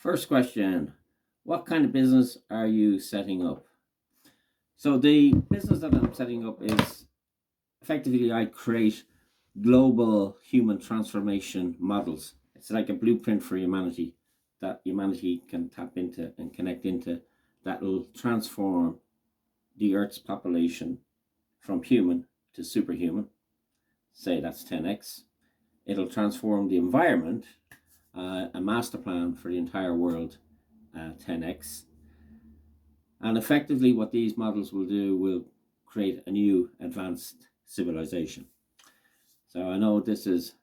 First question, what kind of business are you setting up? So, the business that I'm setting up is effectively I create global human transformation models. It's like a blueprint for humanity that humanity can tap into and connect into that will transform the Earth's population from human to superhuman. Say that's 10x. It'll transform the environment, a master plan for the entire world, 10x. And effectively, what these models will do will create a new advanced civilization. So I know this is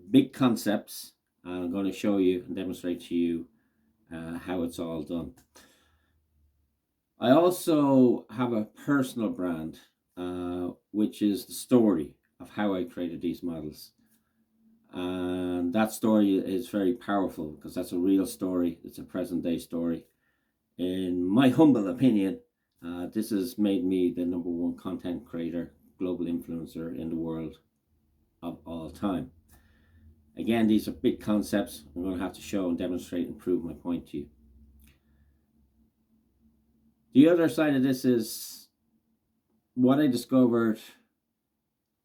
big concepts, and I'm going to show you and demonstrate to you how it's all done. I also have a personal brand, which is the story of how I created these models. And that story is very powerful because that's a real story. It's a present day story. In my humble opinion, this has made me the number one content creator, global influencer in the world of all time. Again, these are big concepts. I'm going to have to show and demonstrate and prove my point to you. The other side of this is what I discovered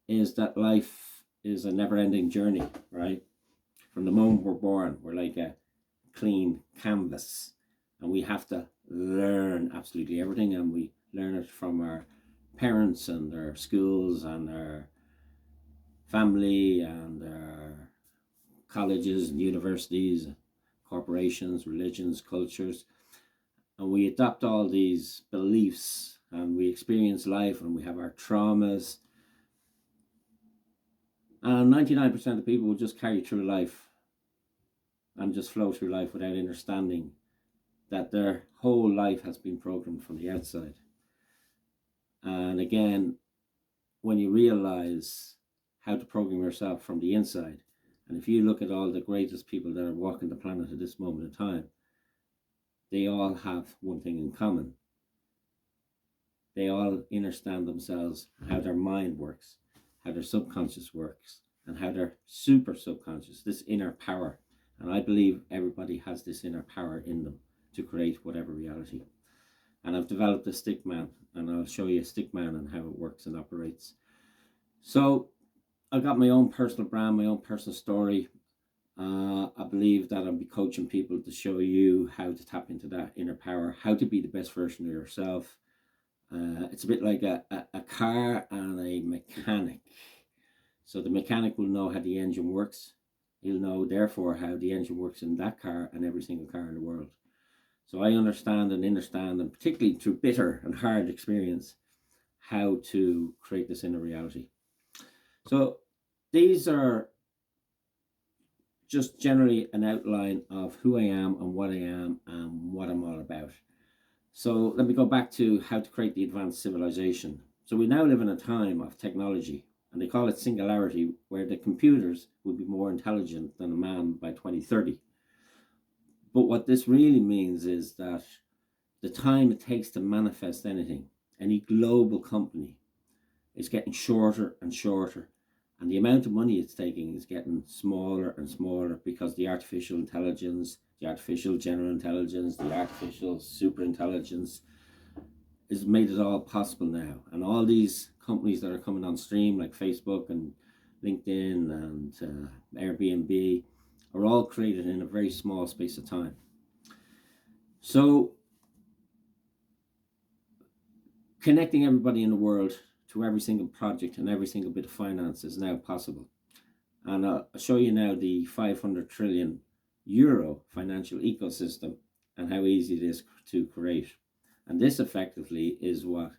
is that life is a never-ending journey, right? From the moment we're born, we're like a clean canvas, and we have to learn absolutely everything, and we learn it from our parents and our schools and our family and our colleges and universities, corporations, religions, cultures, and we adopt all these beliefs and we experience life and we have our traumas. And 99% of people will just carry through life and just flow through life without understanding that their whole life has been programmed from the outside. And again, when you realize how to program yourself from the inside, and if you look at all the greatest people that are walking the planet at this moment in time, they all have one thing in common. They all understand themselves, how their mind works, how their subconscious works, and how their super subconscious, this inner power. And I believe everybody has this inner power in them to create whatever reality. And I've developed a Stickman, and I'll show you a Stickman and how it works and operates. So I've got my own personal brand, my own personal story. I believe that I'll be coaching people to show you how to tap into that inner power, how to be the best version of yourself. It's a bit like a car and a mechanic. So the mechanic will know how the engine works. He'll know, therefore, how the engine works in that car and every single car in the world. So I understand, and particularly through bitter and hard experience, how to create this inner reality. So these are just generally an outline of who I am and what I'm all about. So let me go back to how to create the advanced civilization. So we now live in a time of technology, and they call it singularity, where the computers will be more intelligent than a man by 2030. But what this really means is that the time it takes to manifest anything, any global company, is getting shorter and shorter. And the amount of money it's taking is getting smaller and smaller because the artificial intelligence, the artificial general intelligence, the artificial super intelligence has made it all possible now. And all these companies that are coming on stream, like Facebook and LinkedIn and Airbnb, are all created in a very small space of time. So connecting everybody in the world to every single project and every single bit of finance is now possible. And I'll show you now the 500 trillion euro financial ecosystem and how easy it is to create. And this effectively is what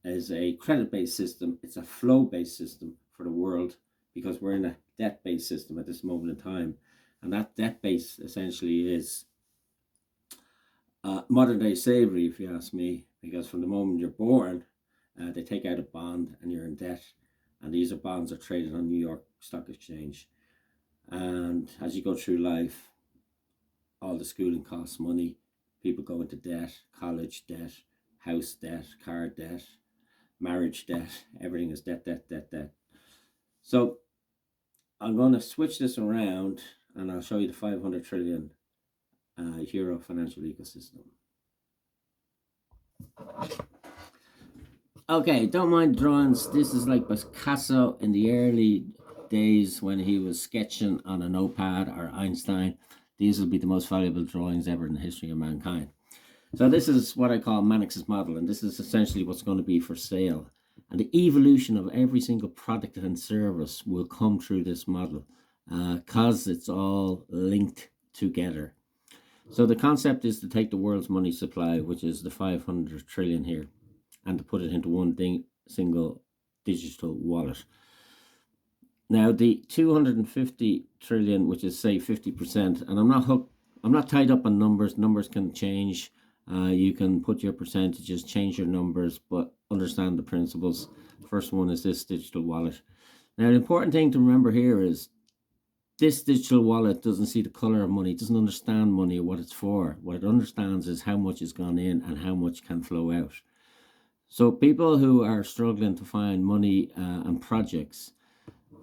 is a credit-based system. It's a flow-based system for the world because we're in a debt-based system at this moment in time. And that debt base essentially is modern day slavery, if you ask me, because from the moment you're born, they take out a bond and you're in debt. And these bonds are traded on New York Stock Exchange. And as you go through life, all the schooling costs money. People go into debt, college debt, house debt, car debt, marriage debt. Everything is debt, debt, debt, debt. So I'm going to switch this around and I'll show you the 500 trillion euro financial ecosystem. Okay, don't mind drawings. This is like Picasso in the early days when he was sketching on a notepad, or Einstein. These will be the most valuable drawings ever in the history of mankind. So this is what I call Mannix's model, and this is essentially what's going to be for sale. And the evolution of every single product and service will come through this model because it's all linked together. So the concept is to take the world's money supply, which is the 500 trillion here, and to put it into one single digital wallet. Now the 250 trillion, which is say 50%, and I'm not tied up on numbers. Numbers can change. You can put your percentages, change your numbers, but understand the principles. First one is this digital wallet. Now, the important thing to remember here is this digital wallet doesn't see the color of money, doesn't understand money or what it's for. What it understands is how much has gone in and how much can flow out. So people who are struggling to find money and projects,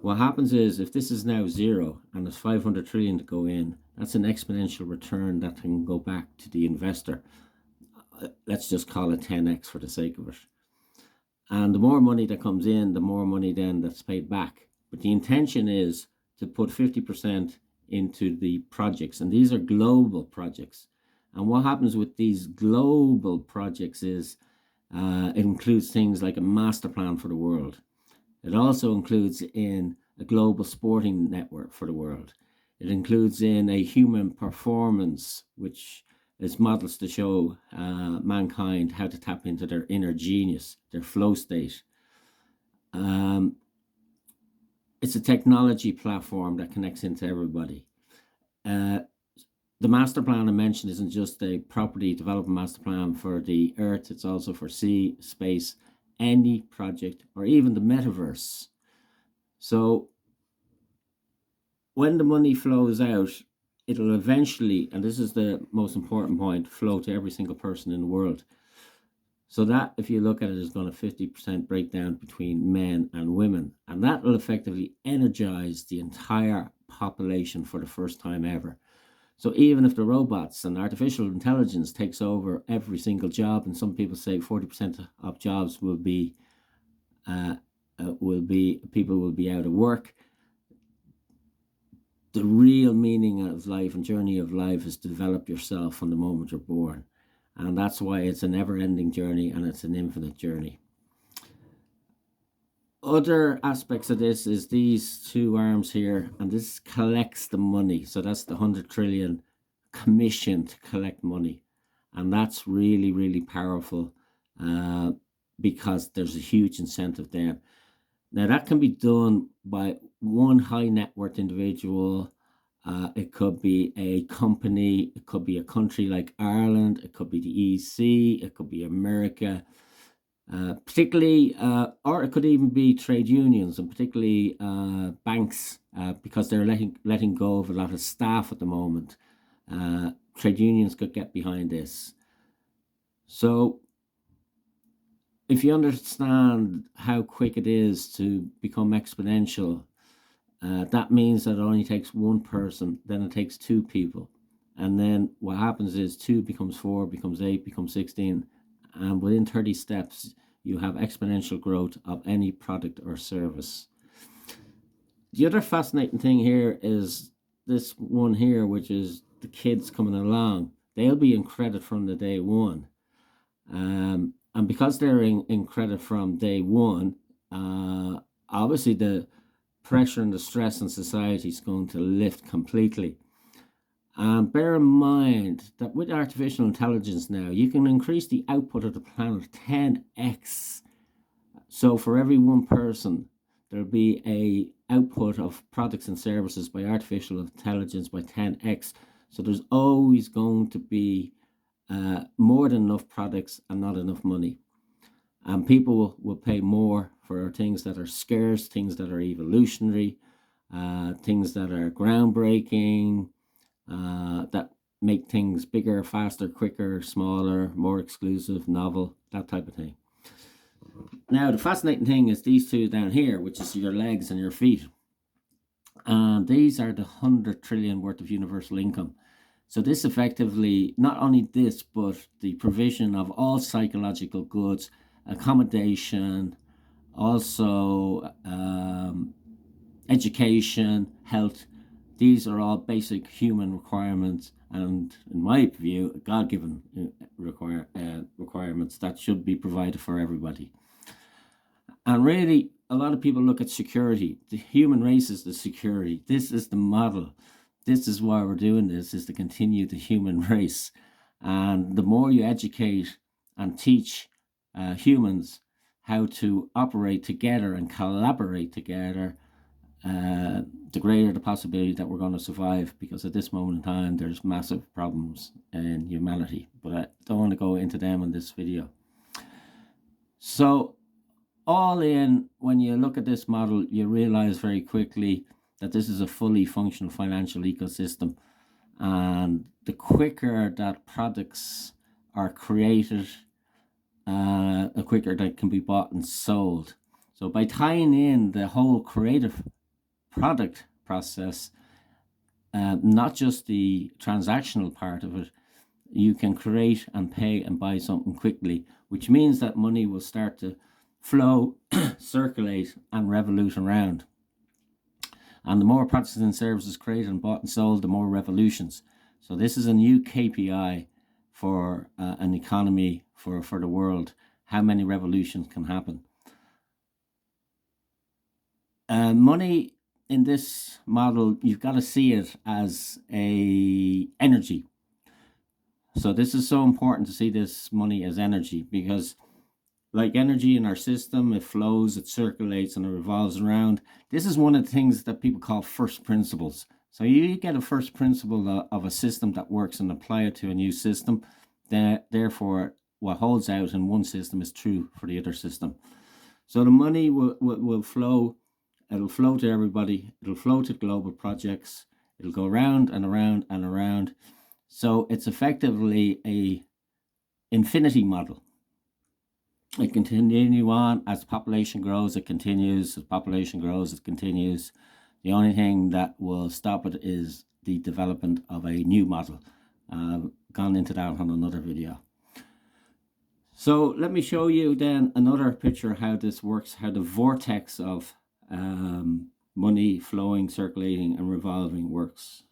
what happens is if this is now zero and there's 500 trillion to go in, that's an exponential return that can go back to the investor. Let's just call it 10x for the sake of it. And the more money that comes in, the more money then that's paid back. But the intention is to put 50% into the projects. And these are global projects. And what happens with these global projects is it includes things like a master plan for the world. It also includes in a global sporting network for the world. It includes in a human performance, which is models to show mankind how to tap into their inner genius, their flow state. It's a technology platform that connects into everybody. The master plan I mentioned isn't just a property development master plan for the earth, it's also for sea, space, any project, or even the metaverse. So when the money flows out, it'll eventually, and this is the most important point, flow to every single person in the world. So that, if you look at it, is going to 50% breakdown between men and women. And that will effectively energize the entire population for the first time ever. So even if the robots and artificial intelligence takes over every single job, and some people say 40% of jobs will be people will be out of work, the real meaning of life and journey of life is to develop yourself from the moment you're born. And that's why it's a never-ending journey and it's an infinite journey. Other aspects of this is these two arms here, and this collects the money. So that's the 100 trillion commission to collect money. And that's really, really powerful because there's a huge incentive there. Now that can be done by one high net worth individual. It could be a company, it could be a country like Ireland, it could be the EC, it could be America, particularly, or it could even be trade unions and particularly banks, because they're letting go of a lot of staff at the moment. Trade unions could get behind this. So if you understand how quick it is to become exponential, that means that it only takes one person, then it takes two people. And then what happens is 2 becomes 4, becomes 8, becomes 16. And within 30 steps, you have exponential growth of any product or service. The other fascinating thing here is this one here, which is the kids coming along. They'll be in credit from the day one. And because they're in credit from day one, obviously the pressure and the stress in society is going to lift completely. And bear in mind that with artificial intelligence now, you can increase the output of the planet 10x. So for every one person, there'll be a output of products and services by artificial intelligence by 10x. So there's always going to be more than enough products and not enough money. And people will pay more for things that are scarce, things that are evolutionary, things that are groundbreaking, that make things bigger, faster, quicker, smaller, more exclusive, novel, that type of thing. Now, the fascinating thing is these two down here, which is your legs and your feet. And these are the 100 trillion worth of universal income. So this effectively, not only this, but the provision of all psychological goods, accommodation, also education, health. These are all basic human requirements, and in my view, God-given requirements that should be provided for everybody. And really, a lot of people look at security. The human race is the security. This is the model. This is why we're doing this, is to continue the human race. And the more you educate and teach humans how to operate together and collaborate together, the greater the possibility that we're going to survive, because at this moment in time there's massive problems in humanity, but I don't want to go into them in this video. So all in, when you look at this model, you realize very quickly that this is a fully functional financial ecosystem, and the quicker that products are created, the quicker that can be bought and sold. So by tying in the whole creative product process, not just the transactional part of it, you can create and pay and buy something quickly, which means that money will start to flow, circulate, and revolute around. And the more products and services created and bought and sold, the more revolutions. So this is a new KPI for an economy, for the world, how many revolutions can happen. Money in this model, you've got to see it as a energy. So this is so important to see this money as energy, because like energy in our system, it flows, it circulates, and it revolves around. This is one of the things that people call first principles. So you get a first principle of a system that works and apply it to a new system. Therefore, what holds out in one system is true for the other system. So the money will flow. It'll flow to everybody. It'll flow to global projects. It'll go around and around and around. So it's effectively a infinity model. It continues on as population grows. It continues as population grows. It continues. The only thing that will stop it is the development of a new model. Gone into that on another video. So let me show you then another picture of how this works, how the vortex of money flowing, circulating, and revolving works.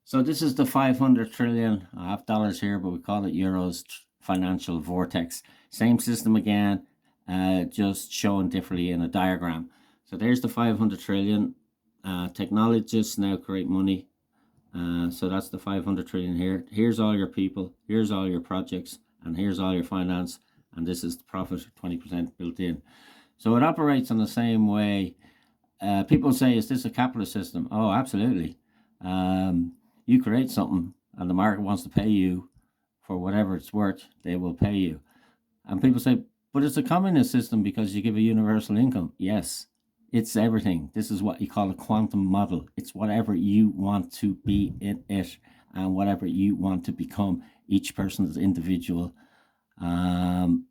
So this is the 500 trillion, I have dollars here, but we call it euros, financial vortex. Same system again, just shown differently in a diagram. So there's the 500 trillion. Technologists now create money. So that's the 500 trillion here. Here's all your people, here's all your projects, and here's all your finance, and this is the profit, 20% built in. So it operates in the same way. People say, is this a capitalist system? Oh, absolutely. You create something and the market wants to pay you for whatever it's worth, they will pay you. And people say, but it's a communist system because you give a universal income. Yes, it's everything. This is what you call a quantum model. It's whatever you want to be in it and whatever you want to become. Each person is individual.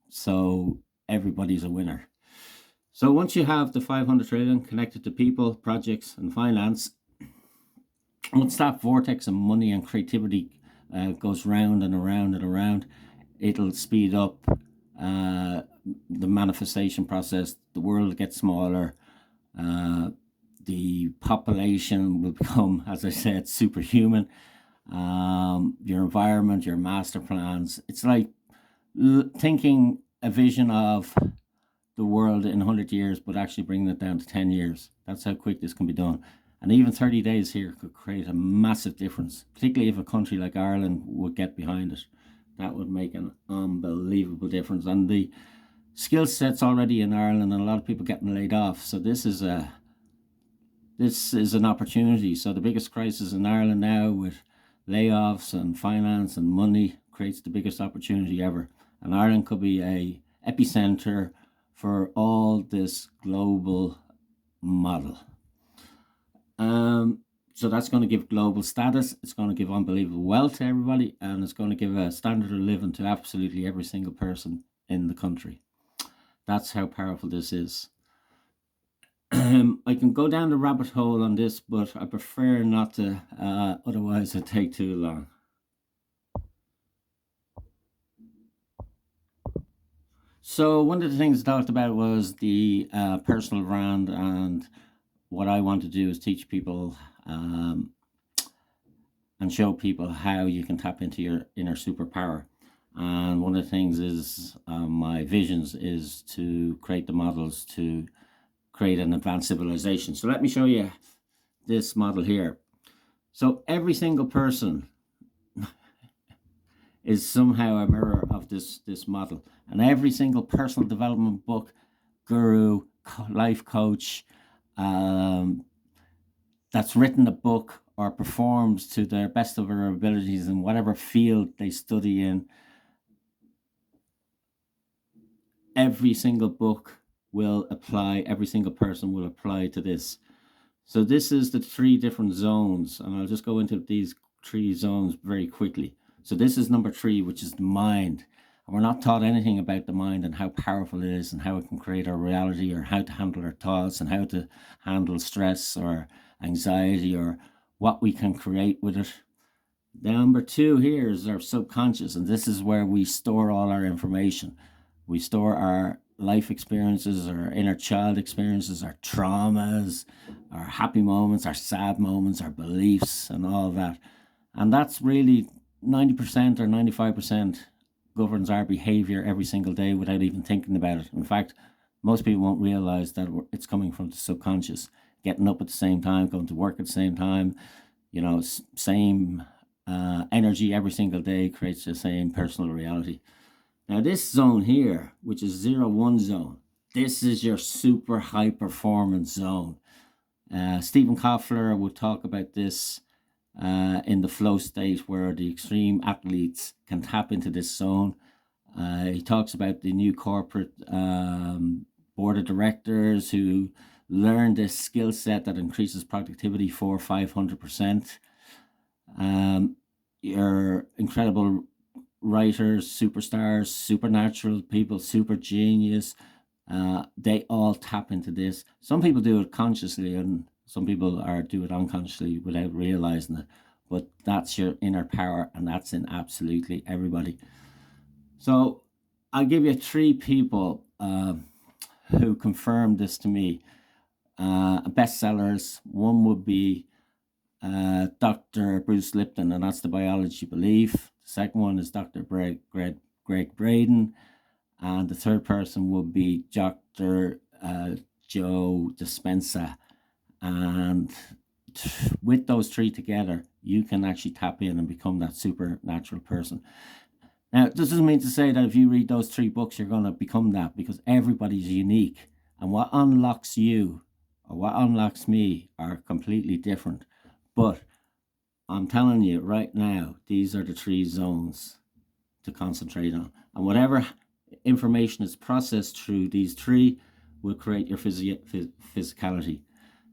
So everybody's a winner. So once you have the 500 trillion connected to people, projects, and finance, once that vortex of money and creativity goes round and around and around, it'll speed up the manifestation process. The world will get smaller. The population will become, as I said, superhuman. Your environment, your master plans. It's like thinking a vision of the world in 100 years, but actually bringing it down to 10 years. That's how quick this can be done. And even 30 days here could create a massive difference, particularly if a country like Ireland would get behind it. That would make an unbelievable difference. And the skill set's already in Ireland, and a lot of people getting laid off. So this is an opportunity. So the biggest crisis in Ireland now, with layoffs and finance and money, creates the biggest opportunity ever. And Ireland could be a epicenter for all this global model. So that's going to give global status. It's going to give unbelievable wealth to everybody, and it's going to give a standard of living to absolutely every single person in the country. That's how powerful this is. I can go down the rabbit hole on this, but I prefer not to, otherwise it'd take too long. So one of the things I talked about was the personal brand, and what I want to do is teach people and show people how you can tap into your inner superpower. And one of the things is my visions is to create the models to create an advanced civilization. So let me show you this model here. So every single person is somehow a mirror of this model, and every single personal development book, guru, life coach that's written a book or performs to their best of their abilities in whatever field they study in, every single book will apply, every single person will apply to this. So this is the 3 different zones, and I'll just go into these 3 zones very quickly. So this is number 3, which is the mind. And we're not taught anything about the mind and how powerful it is and how it can create our reality, or how to handle our thoughts and how to handle stress or anxiety, or what we can create with it. Number 2 here is our subconscious, and this is where we store all our information. We store our life experiences, our inner child experiences, our traumas, our happy moments, our sad moments, our beliefs, and all of that. And that's really 90% or 95% governs our behavior every single day without even thinking about it. In fact, most people won't realize that it's coming from the subconscious. Getting up at the same time, going to work at the same time, same energy every single day creates the same personal reality. Now this zone here, which is 0-1 zone, this is your super high performance zone. Stephen Kotler would talk about this in the flow state, where the extreme athletes can tap into this zone. He talks about the new corporate board of directors who learn this skill set that increases productivity 400-500%. Your incredible writers, superstars, supernatural people, super genius, they all tap into this. Some people do it consciously, and some people do it unconsciously without realizing it. But that's your inner power, and that's in absolutely everybody. So I'll give you 3 people who confirmed this to me. Bestsellers. One would be Dr. Bruce Lipton, and that's The Biology Belief. The second one is Dr. Greg Braden, and the third person would be Dr. Joe Dispenza. And with those 3 together, you can actually tap in and become that supernatural person. Now, this doesn't mean to say that if you read those 3 books, you're going to become that, because everybody's unique. And what unlocks you or what unlocks me are completely different. But I'm telling you right now, these are the 3 zones to concentrate on. And whatever information is processed through these 3 will create your physicality.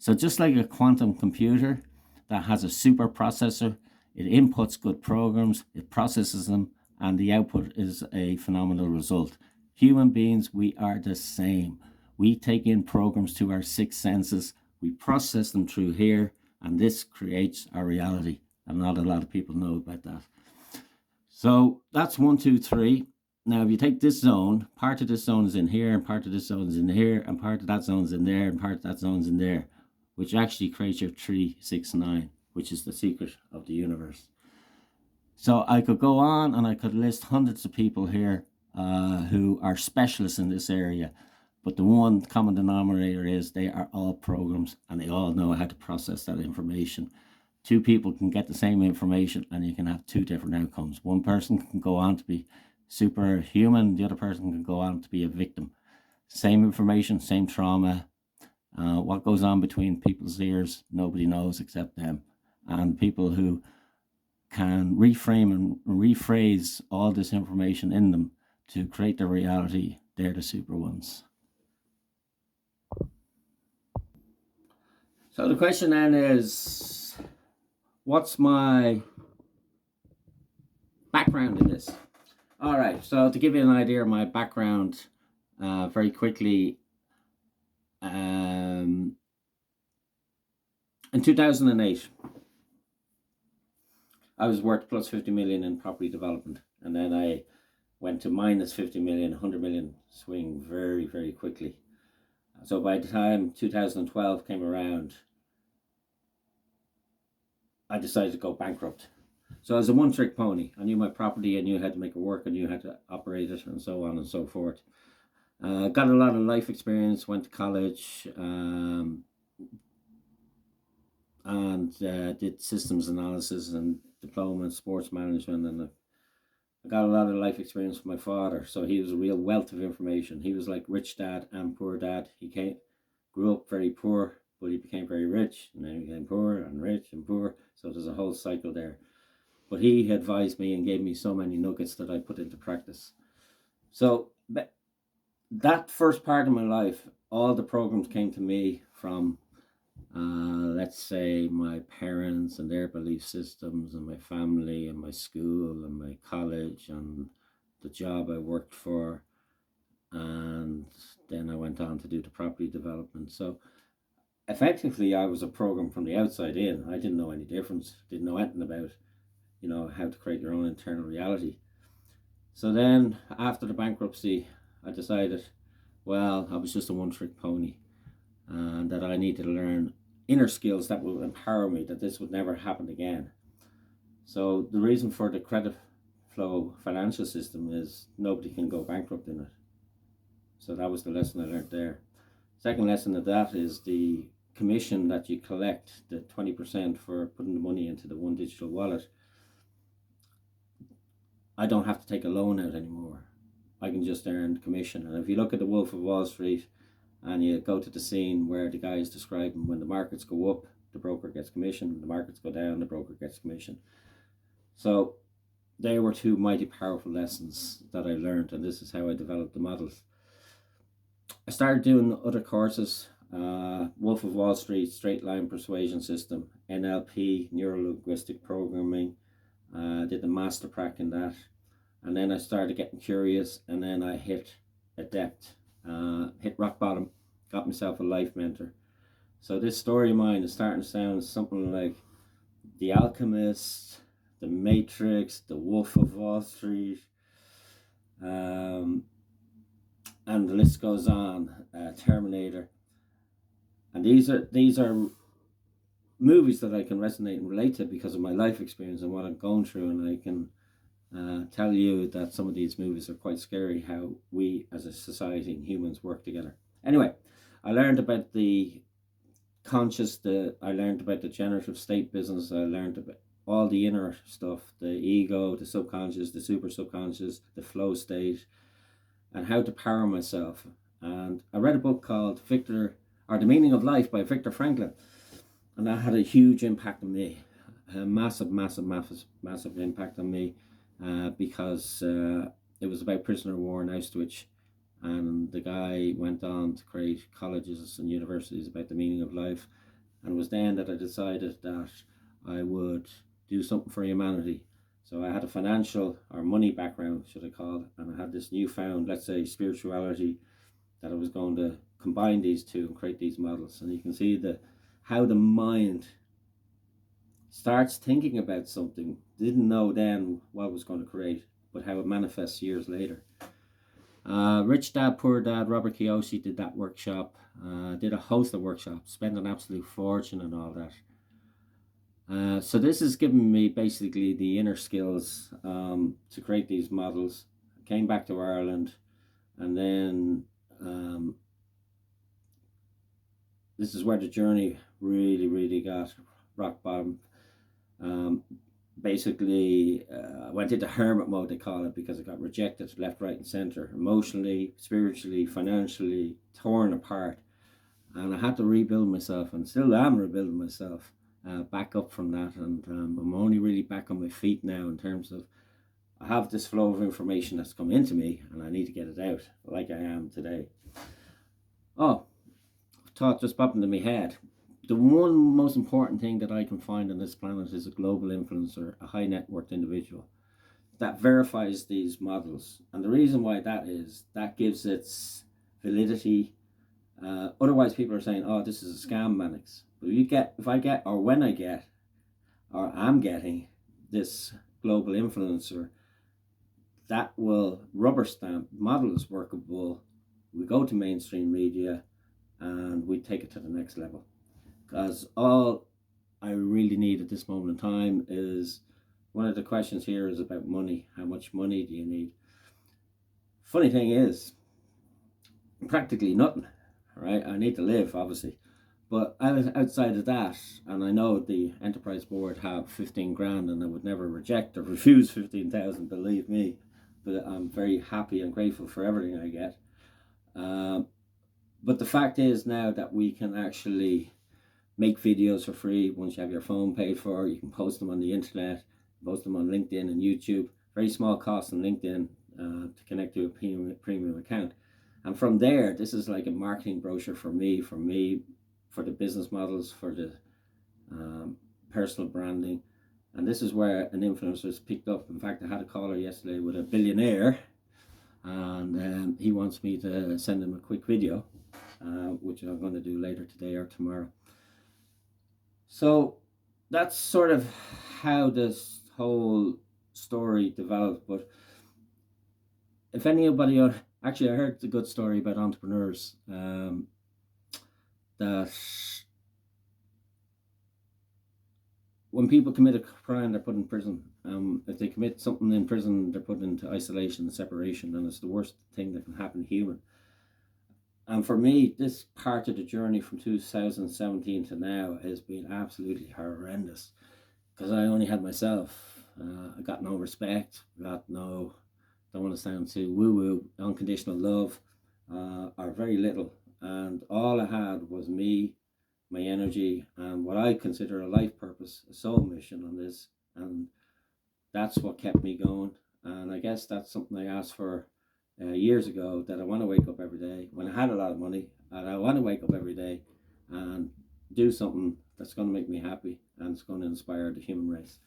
So just like a quantum computer that has a super processor, it inputs good programs, it processes them, and the output is a phenomenal result. Human beings, we are the same. We take in programs to our 6 senses, we process them through here, and this creates our reality. And not a lot of people know about that. So that's 1, 2, 3. Now, if you take this zone, part of this zone is in here, and part of this zone is in here, and part of that zone is in there, and part of that zone is in there, which actually creates your 3, 6, 9, which is the secret of the universe. So I could go on and I could list hundreds of people here who are specialists in this area. But the one common denominator is they are all programs, and they all know how to process that information. 2 people can get the same information, and you can have 2 different outcomes. One person can go on to be superhuman, the other person can go on to be a victim. Same information, same trauma. What goes on between people's ears, nobody knows except them. And people who can reframe and rephrase all this information in them to create their reality, they're the super ones. So the question then is, what's my background in this? All right, so to give you an idea of my background very quickly, In 2008, I was worth plus 50 million in property development, and then I went to minus 50 million, 100 million swing very, very quickly. So by the time 2012 came around, I decided to go bankrupt. So I was a one-trick pony. I knew my property, I knew how to make it work, I knew how to operate it, and so on and so forth. Got a lot of life experience, went to college, and did systems analysis and diploma in sports management, and I got a lot of life experience from my father. So he was a real wealth of information. He was like rich dad and poor dad. He grew up very poor, but he became very rich, and then he became poor and rich and poor. So there's a whole cycle there. But he advised me and gave me so many nuggets that I put into practice. So that first part of my life, all the programs came to me from, let's say, my parents and their belief systems, and my family and my school and my college and the job I worked for. And then I went on to do the property development. So effectively, I was a program from the outside in. I didn't know any difference, didn't know anything about, how to create your own internal reality. So then after the bankruptcy, I decided, well, I was just a one-trick pony, and that I needed to learn inner skills that will empower me, that this would never happen again. So the reason for the credit flow financial system is nobody can go bankrupt in it. So that was the lesson I learned there. Second lesson of that is the commission that you collect, the 20% for putting the money into the one digital wallet. I don't have to take a loan out anymore. I can just earn commission. And if you look at the Wolf of Wall Street and you go to the scene where the guy is describing when the markets go up, the broker gets commission. When the markets go down, the broker gets commission. So they were two mighty powerful lessons that I learned, and this is how I developed the models. I started doing other courses, Wolf of Wall Street, Straight Line Persuasion System, NLP, Neuro-Linguistic Programming. Did the master prac in that, and then I started getting curious, and then I hit a depth, hit rock bottom, got myself a life mentor. So this story of mine is starting to sound something like The Alchemist, The Matrix, The Wolf of Wall Street, and the list goes on, Terminator. And these are movies that I can resonate and relate to because of my life experience and what I'm going through, and I can tell you that some of these movies are quite scary, how we as a society and humans work together. Anyway, I learned about the conscious, I learned about the generative state business, I learned about all the inner stuff, the ego, the subconscious, the super subconscious, the flow state, and how to power myself. And I read a book called The Meaning of Life by Viktor Frankl. And that had a huge impact on me, a massive impact on me, because it was about prisoner of war in Auschwitz, and the guy went on to create colleges and universities about the meaning of life. And it was then that I decided that I would do something for humanity. So I had a financial or money background, should I call it, and I had this newfound, let's say, spirituality, that I was going to combine these two and create these models. And you can see how the mind starts thinking about something, didn't know then what it was going to create, but how it manifests years later. Rich Dad, Poor Dad, Robert Kiyosaki did that workshop, did a host of workshops, spent an absolute fortune and all that. So this has given me basically the inner skills to create these models. I came back to Ireland, and then this is where the journey really got rock bottom. Basically, I went into hermit mode, they call it, because I got rejected left, right, and center, emotionally, spiritually, financially, torn apart. And I had to rebuild myself, and still am rebuilding myself back up from that. And I'm only really back on my feet now in terms of I have this flow of information that's come into me, and I need to get it out like I am today. Oh, thought just popped into my head. The one most important thing that I can find on this planet is a global influencer, a high net worth individual that verifies these models. And the reason why that is, that gives its validity Otherwise, people are saying, "Oh, this is a scam, Mannix." But if I get, or when I get, or I'm getting this global influencer that will rubber stamp model is workable, we go to mainstream media, and we take it to the next level. Because all I really need at this moment in time is, one of the questions here is about money. How much money do you need? Funny thing is, practically nothing, right? I need to live, obviously. But outside of that, and I know the enterprise board have 15 grand, and I would never reject or refuse 15,000, believe me. But I'm very happy and grateful for everything I get. But the fact is now that we can actually make videos for free once you have your phone paid for. You can post them on the internet, post them on LinkedIn and YouTube. Very small cost on LinkedIn to connect to a premium account. And from there, this is like a marketing brochure for me, for the business models, for the personal branding. And this is where an influencer is picked up. In fact, I had a caller yesterday with a billionaire, and he wants me to send him a quick video, which I'm going to do later today or tomorrow. So that's sort of how this whole story developed. But if anybody, actually, I heard a good story about entrepreneurs, that when people commit a crime, they're put in prison. If they commit something in prison, they're put into isolation and separation, and it's the worst thing that can happen to human. And for me, this part of the journey from 2017 to now has been absolutely horrendous, because I only had myself. I got no respect, don't want to sound too woo-woo, unconditional love, or very little. And all I had was me, my energy, and what I consider a life purpose, a soul mission on this. And that's what kept me going. And I guess that's something I asked for years ago, that I want to wake up every day when I had a lot of money, and I want to wake up every day and do something that's going to make me happy and it's going to inspire the human race.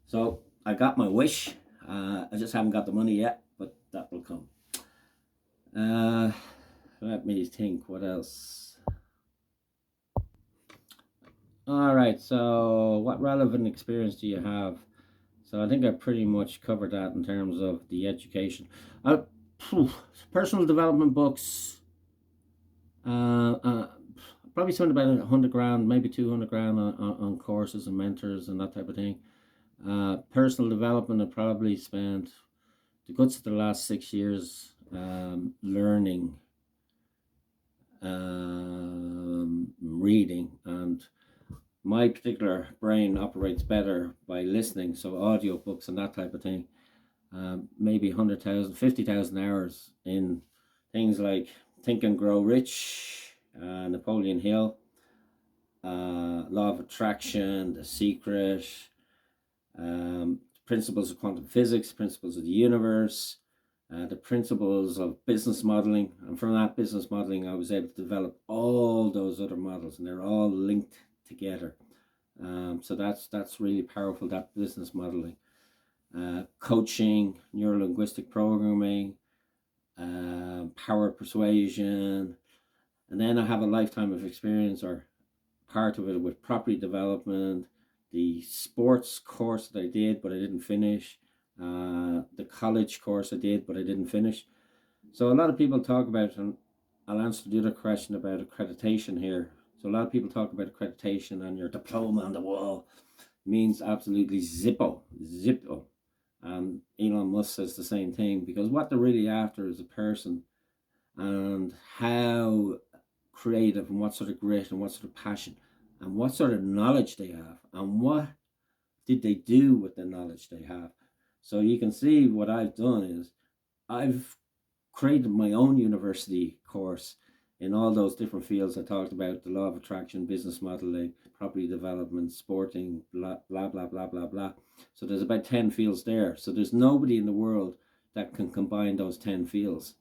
So I got my wish. I just haven't got the money yet, but that will come. Let me think, what else? All right, so what relevant experience do you have? So I think I pretty much covered that in terms of the education. Personal development books. Probably spent about 100 grand, maybe 200 grand on courses and mentors and that type of thing. Personal development, I probably spent the guts of the last 6 years learning, reading, and my particular brain operates better by listening, so audio books and that type of thing. Maybe 100,000, 50,000 hours in things like Think and Grow Rich, Napoleon Hill, Law of Attraction, The Secret, Principles of Quantum Physics, Principles of the Universe, the Principles of Business Modeling. And from that business modeling, I was able to develop all those other models, and they're all linked together. So that's really powerful, that business modeling. Coaching, neuro-linguistic programming, power persuasion, and then I have a lifetime of experience, or part of it, with property development, the sports course that I did but I didn't finish, the college course I did but I didn't finish. So a lot of people talk about, and I'll answer the other question about accreditation here. So a lot of people talk about accreditation, and your diploma on the wall means absolutely zippo. Elon Musk says the same thing, because what they're really after is a person, and how creative, and what sort of grit, and what sort of passion, and what sort of knowledge they have, and what did they do with the knowledge they have. So you can see what I've done is I've created my own university course in all those different fields I talked about: the law of attraction, business modeling, property development, sporting, blah, blah, blah, blah, blah, blah. So there's about 10 fields there. So there's nobody in the world that can combine those 10 fields.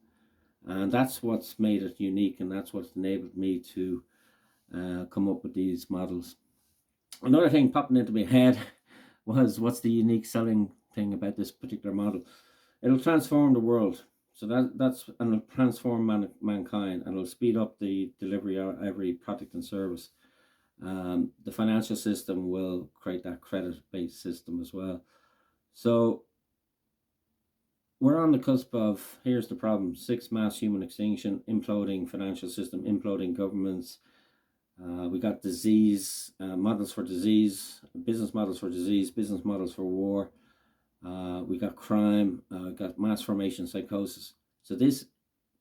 And that's what's made it unique, and that's what's enabled me to come up with these models. Another thing popping into my head was, what's the unique selling thing about this particular model? It'll transform the world. So that's and it'll transform mankind, and it'll speed up the delivery of every product and service. The financial system will create that credit-based system as well. So we're on the cusp of, here's the problem: six mass human extinction, imploding financial system, imploding governments. We got disease, models for disease, business models for disease, business models for war. We got crime, got mass formation psychosis. So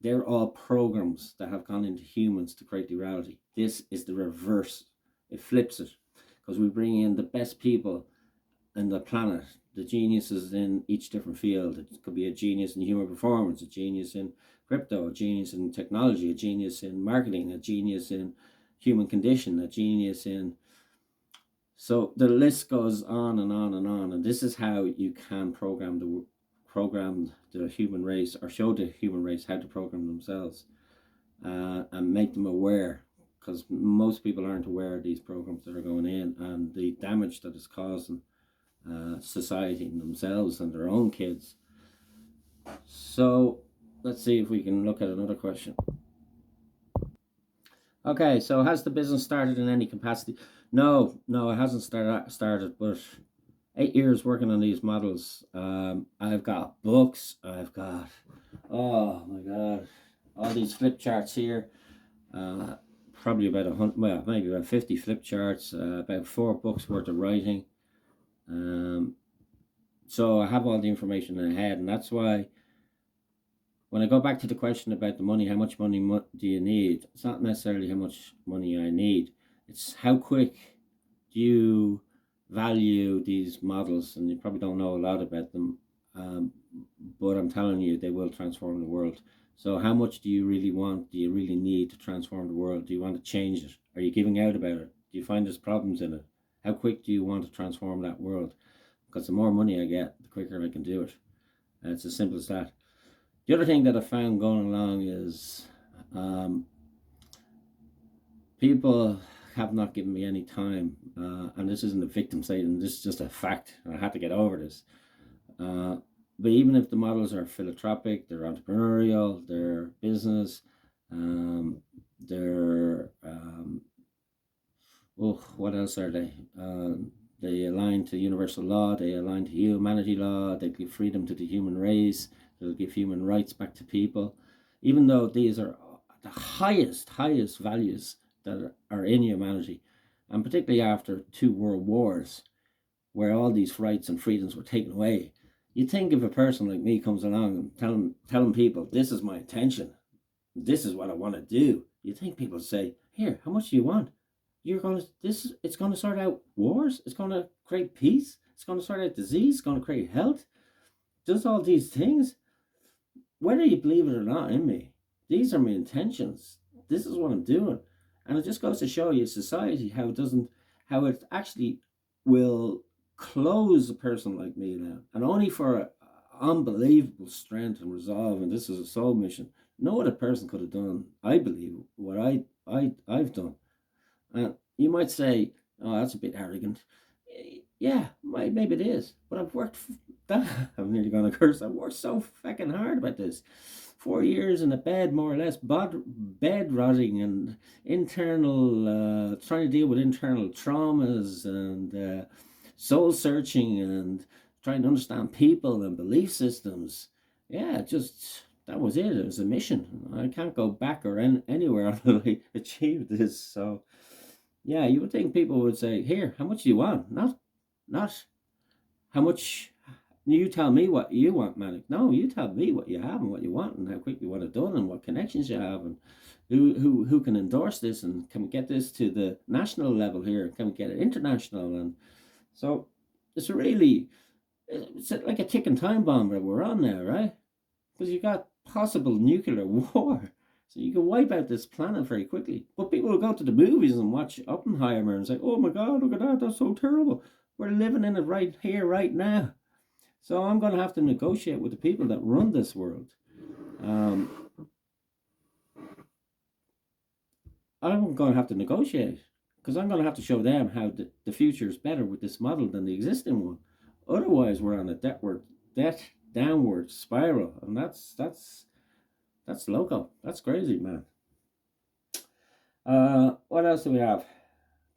they're all programs that have gone into humans to create the reality. This is the reverse. It flips it, because we bring in the best people in the planet, the geniuses in each different field. It could be a genius in human performance, a genius in crypto, a genius in technology, a genius in marketing, a genius in human condition, a genius in... So the list goes on and on and on, and this is how you can program the human race, or show the human race how to program themselves, and make them aware, because most people aren't aware of these programs that are going in and the damage that it's causing society and themselves and their own kids. So let's see if we can look at another question. Okay, so has the business started in any capacity? No, it hasn't started, but 8 years working on these models. I've got books, I've got, oh my God, all these flip charts here. Probably about 100, well, maybe about 50 flip charts, about 4 books worth of writing. So I have all the information in my head, and that's why when I go back to the question about the money, how much money do you need? It's not necessarily how much money I need. It's how quick do you value these models, and you probably don't know a lot about them, but I'm telling you, they will transform the world. So how much do you really want? Do you really need to transform the world? Do you want to change it? Are you giving out about it? Do you find there's problems in it? How quick do you want to transform that world? Because the more money I get, the quicker I can do it. And it's as simple as that. The other thing that I found going along is people have not given me any time, and this isn't a victim statement, this is just a fact, and I had to get over this. But even if the models are philanthropic, they're entrepreneurial, they're business, they're what else are they? They align to universal law, they align to humanity law, they give freedom to the human race, they'll give human rights back to people. Even though these are the highest values that are in humanity, and particularly after 2 world wars, where all these rights and freedoms were taken away, you think if a person like me comes along and telling people, this is my intention, this is what I want to do, you think people say, here, how much do you want? It's going to sort out wars, it's going to create peace, it's going to sort out disease, it's going to create health, does all these things. Whether you believe it or not in me, these are my intentions. This is what I'm doing. And it just goes to show you society how it actually will close a person like me now. And only for unbelievable strength and resolve, and this is a soul mission. No other person could have done, I believe, what I've done. And you might say, oh, that's a bit arrogant. Yeah, maybe it is. But I've worked I'm nearly going to curse. I've worked so fucking hard about this. 4 years in a bed, more or less, bed rotting and internal, trying to deal with internal traumas and soul searching and trying to understand people and belief systems. Yeah, that was it. It was a mission. I can't go back or anywhere until I achieve this. So, yeah, you would think people would say, here, how much do you want? Not how much. You tell me what you want, Malik. No, you tell me what you have and what you want and how quick you want it done and what connections you have and who can endorse this, and can we get this to the national level here? Can we get it international? And so it's like a ticking time bomb that we're on now, right? Because you got possible nuclear war. So you can wipe out this planet very quickly. But people will go to the movies and watch Oppenheimer and say, oh my God, look at that, that's so terrible. We're living in it right here, right now. So I'm going to have to negotiate with the people that run this world. I'm going to have to negotiate, because I'm going to have to show them how the future is better with this model than the existing one. Otherwise, we're on a downward spiral, and that's That's local. That's crazy, man. What else do we have?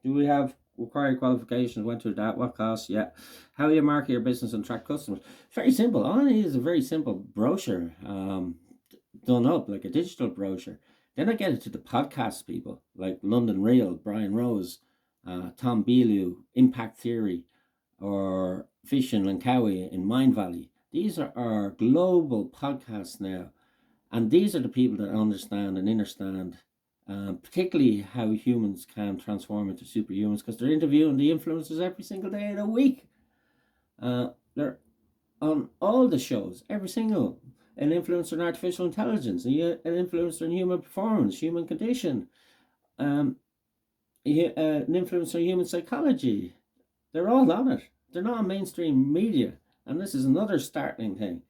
Do we have required qualifications? Went through that. What costs? Yeah. How you market your business and attract customers? Very simple. All I need is a very simple brochure, done up like a digital brochure. Then I get it to the podcast people like London Real, Brian Rose, Tom Bilyeu, Impact Theory, or Fish and Langkawi in Mind Valley. These are our global podcasts now. And these are the people that understand and understand, particularly how humans can transform into superhumans, because they're interviewing the influencers every single day of the week. They're on all the shows, every single. An influencer in artificial intelligence, an influencer in human performance, human condition, an influencer in human psychology. They're all on it. They're not on mainstream media. And this is another startling thing.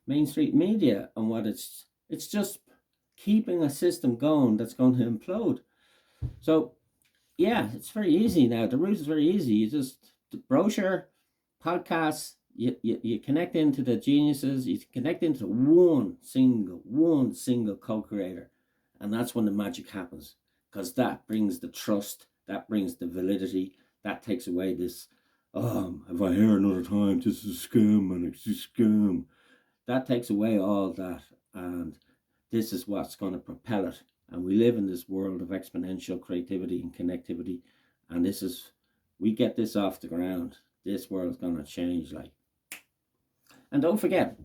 Mainstream media and what it's just keeping a system going that's going to implode. So yeah, it's very easy now. The route is very easy. You just the brochure, podcasts, you connect into the geniuses, you connect into one single co-creator. And that's when the magic happens. Because that brings the trust, that brings the validity, that takes away this, if I hear another time, this is a scam and it's a scam. That takes away all that, and this is what's going to propel it. And we live in this world of exponential creativity and connectivity, and we get this off the ground, this world's going to change. And don't forget,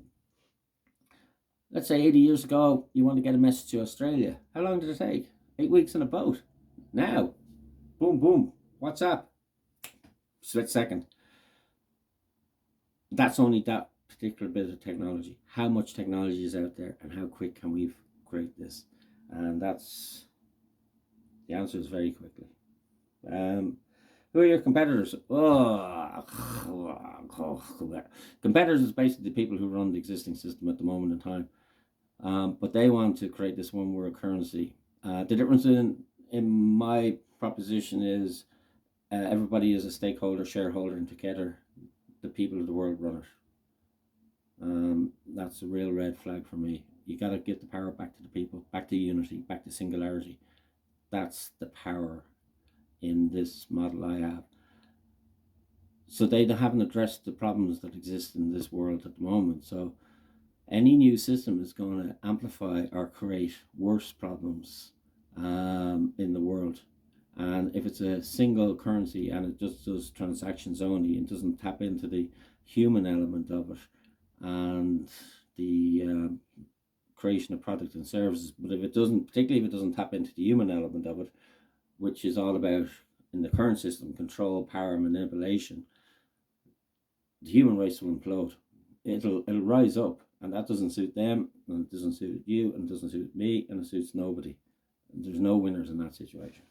let's say 80 years ago, you want to get a message to Australia. How long did it take? 8 weeks in a boat. Now, boom, boom, WhatsApp, split second. That's only that particular bit of technology. How much technology is out there and how quick can we create this? And that's the answer is very quickly. Who are your competitors? Competitors is basically the people who run the existing system at the moment in time. But they want to create this one world currency. The difference in my proposition is everybody is a stakeholder, shareholder, and together the people of the world run it. That's a real red flag for me. You got to get the power back to the people, back to unity, back to singularity. That's the power in this model I have. So they haven't addressed the problems that exist in this world at the moment. So any new system is going to amplify or create worse problems in the world. And if it's a single currency and it just does transactions only and doesn't tap into the human element of it and the creation of products and services, but if it doesn't, particularly if it doesn't tap into the human element of it, which is all about, in the current system, control, power, manipulation, the human race will implode. It'll rise up, and that doesn't suit them, and it doesn't suit you, and it doesn't suit me, and it suits nobody. There's no winners in that situation.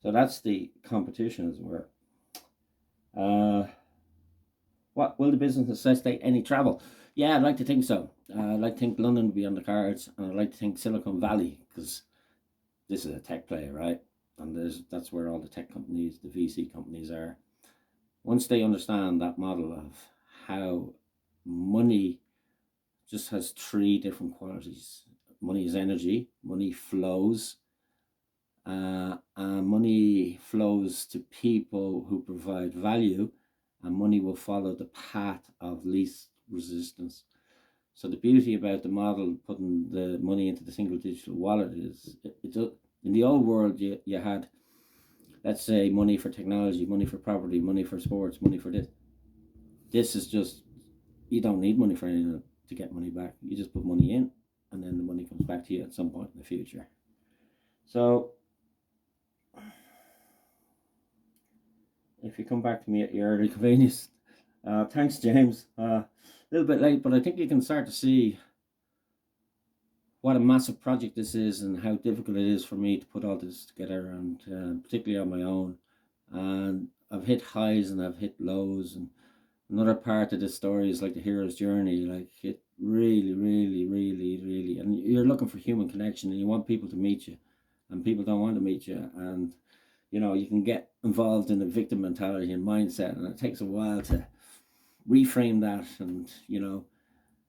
So that's the competition, as it were. What will the business necessitate any travel? Yeah, I'd like to think so. I'd like to think London would be on the cards, and I'd like to think Silicon Valley, because this is a tech player, right? And that's where all the tech companies, the VC companies are. Once they understand that model of how money just has three different qualities. Money is energy, money flows, and money flows to people who provide value, and money will follow the path of least resistance. So the beauty about the model, putting the money into the single digital wallet, is in the old world you had, let's say, money for technology, money for property, money for sports, money for this. This is just, you don't need money for anything to get money back. You just put money in, and then the money comes back to you at some point in the future. So if you come back to me at your early convenience, thanks, James. A little bit late, but I think you can start to see what a massive project this is and how difficult it is for me to put all this together, and particularly on my own. And I've hit highs and I've hit lows, and another part of this story is like the hero's journey. Like, it really, and you're looking for human connection, and you want people to meet you, and people don't want to meet you, and you can get involved in the victim mentality and mindset, and it takes a while to reframe that. And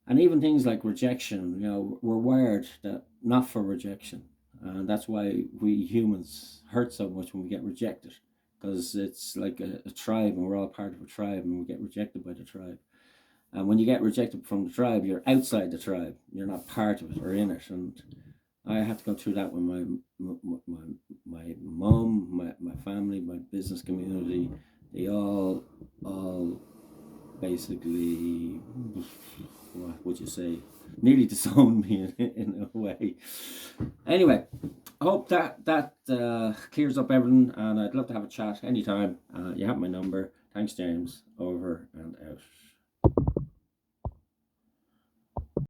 and even things like rejection, we're wired that not for rejection. And that's why we humans hurt so much when we get rejected, because it's like a tribe, and we're all part of a tribe, and we get rejected by the tribe. And when you get rejected from the tribe, you're outside the tribe. You're not part of it or in it. And I had to go through that with my mom, my family, my business community. They all basically, what would you say, nearly disowned me in a way. Anyway, I hope that clears up everything, and I'd love to have a chat anytime. You have my number. Thanks, James. Over and out.